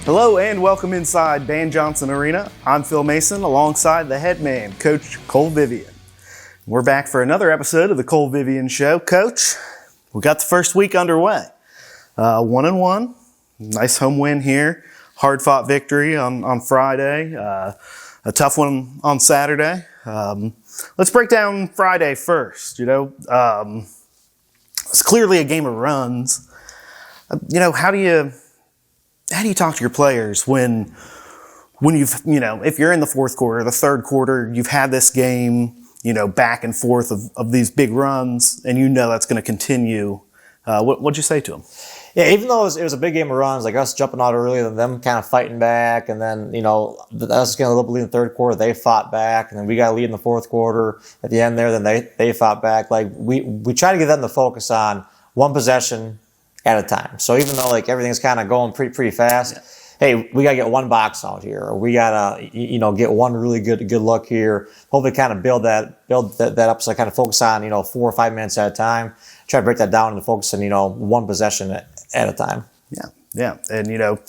Hello and welcome inside Dan Johnson Arena. I'm Phil Mason alongside the head man, Coach Kole Vivian. We're back for another episode of the Kole Vivian Show. Coach, we got the first week underway. 1-1, nice home win here. Hard-fought victory on Friday. A tough one on Saturday. Let's break down Friday first. It's clearly a game of runs. How do you talk to your players when you've, if you're in the fourth quarter, the third quarter, you've had this game, back and forth of these big runs, and that's going to continue. What'd you say to them? Yeah, even though it was a big game of runs, like us jumping out earlier than them kind of fighting back, and then, us getting a little bit lead in the third quarter, they fought back, and then we got a lead in the fourth quarter at the end there, then they fought back. Like, we try to get them to focus on one possession at a time. So even though, everything's kind of going pretty fast, hey, we got to get one box out here, or we got to, get one really good look here. Hopefully kind of build that up, so I kind of focus on, 4 or 5 minutes at a time. Try to break that down and focus on, one possession at a time. Yeah. And,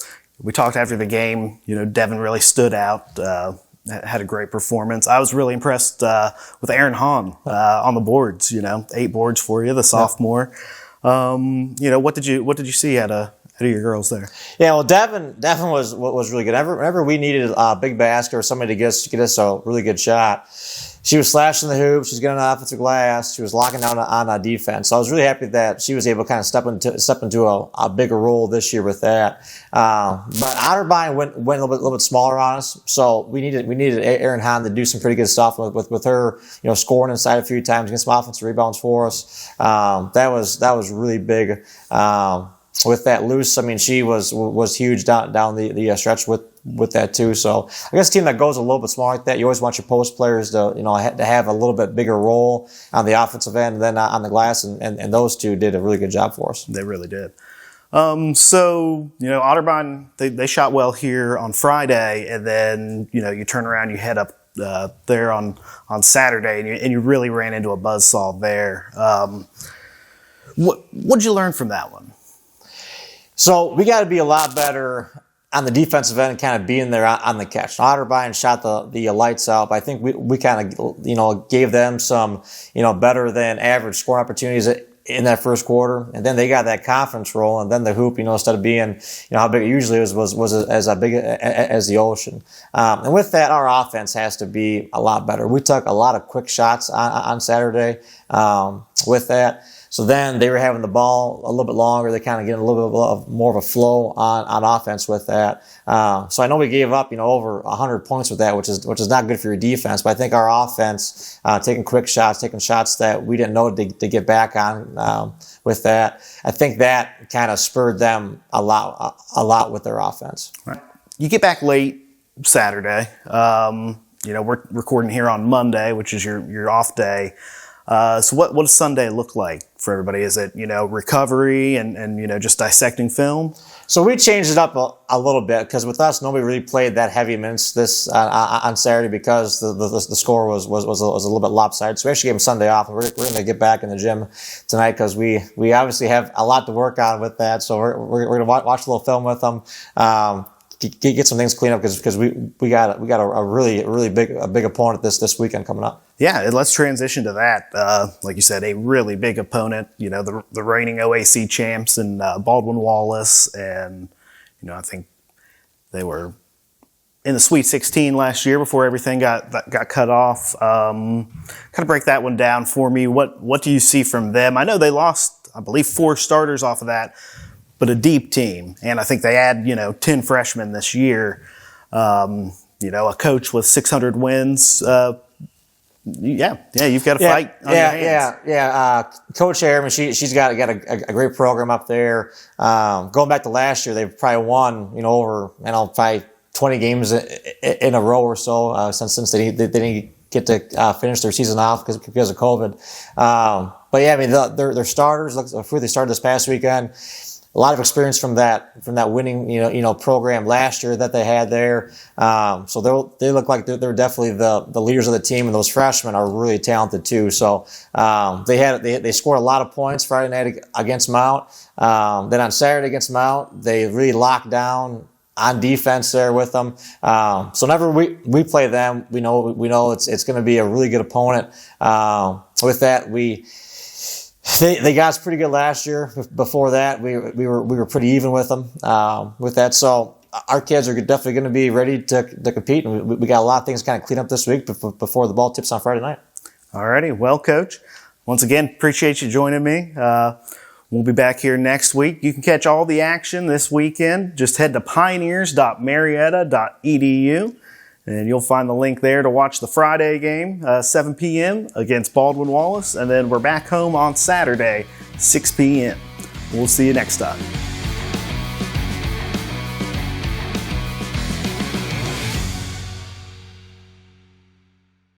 we talked after the game, Devin really stood out, had a great performance. I was really impressed with Aaron Hahn on the boards, 8 boards for you, the sophomore. What did you see out of your girls there? Yeah, well, Devin was really good. Whenever we needed a big basket or somebody to get us a really good shot, she was slashing the hoop. She was getting an offensive glass. She was locking down on defense. So I was really happy that she was able to kind of step into a bigger role this year with that. But Otterbein went a little bit smaller on us. So we needed Aaron Hahn to do some pretty good stuff with her, scoring inside a few times, getting some offensive rebounds for us. That was really big. With that loose, she was huge down the stretch with that too. So I guess a team that goes a little bit smaller like that, you always want your post players to to have a little bit bigger role on the offensive end and then on the glass, and those two did a really good job for us. They really did. Otterbein, they shot well here on Friday, and then you turn around, you head up there on Saturday, and you really ran into a buzzsaw there. What'd you learn from that one? So we got to be a lot better on the defensive end, kind of being there on the catch. Otterbein shot the lights out, but I think we kind of gave them some better than average scoring opportunities in that first quarter, and then they got that confidence roll, and then the hoop, instead of being how big it usually was as big as the ocean. And with that, our offense has to be a lot better. We took a lot of quick shots on Saturday with that. So then they were having the ball a little bit longer. They kind of get a little bit of more of a flow on offense with that. So I know we gave up, over 100 points with that, which is not good for your defense. But I think our offense, taking quick shots, taking shots that we didn't know to get back on with that, I think that kind of spurred them a lot with their offense. Right. You get back late Saturday. We're recording here on Monday, which is your off day. So what does Sunday look like for everybody? Is it, recovery and just dissecting film? So we changed it up a little bit, because with us, nobody really played that heavy minutes this on Saturday, because the score was a little bit lopsided. So we actually gave them Sunday off, and we're going to get back in the gym tonight, because we obviously have a lot to work on with that. So we're going to watch a little film with them. Get some things cleaned up, because we got a really big opponent this weekend coming up. Yeah, let's transition to that. Like you said, a really big opponent. The reigning OAC champs and Baldwin Wallace, and I think they were in the Sweet 16 last year before everything got cut off. Kind of break that one down for me. What do you see from them? I know they lost, I believe, 4 starters off of that, but a deep team. And I think they add, 10 freshmen this year. A coach with 600 wins. You've got to fight on your hands. Coach Harriman, she's got a great program up there. Going back to last year, they've probably won, over, probably 20 games in a row or so, since they didn't get to finish their season off because of COVID. But yeah, their starters, look, they started this past weekend. A lot of experience from that winning program last year that they had there. So they look like they're definitely the leaders of the team, and those freshmen are really talented too. So they scored a lot of points Friday night against Mount. Then on Saturday against Mount, they really locked down on defense there with them. So whenever we play them, we know it's going to be a really good opponent. With that, they got us pretty good last year. Before that, we were pretty even with them. With that, so our kids are definitely going to be ready to compete, and we got a lot of things kind of clean up this week before the ball tips on Friday night. Alrighty, well, Coach, once again, appreciate you joining me. We'll be back here next week. You can catch all the action this weekend. Just head to pioneers.marietta.edu, and you'll find the link there to watch the Friday game, 7 p.m. against Baldwin Wallace, and then we're back home on Saturday, 6 p.m. We'll see you next time.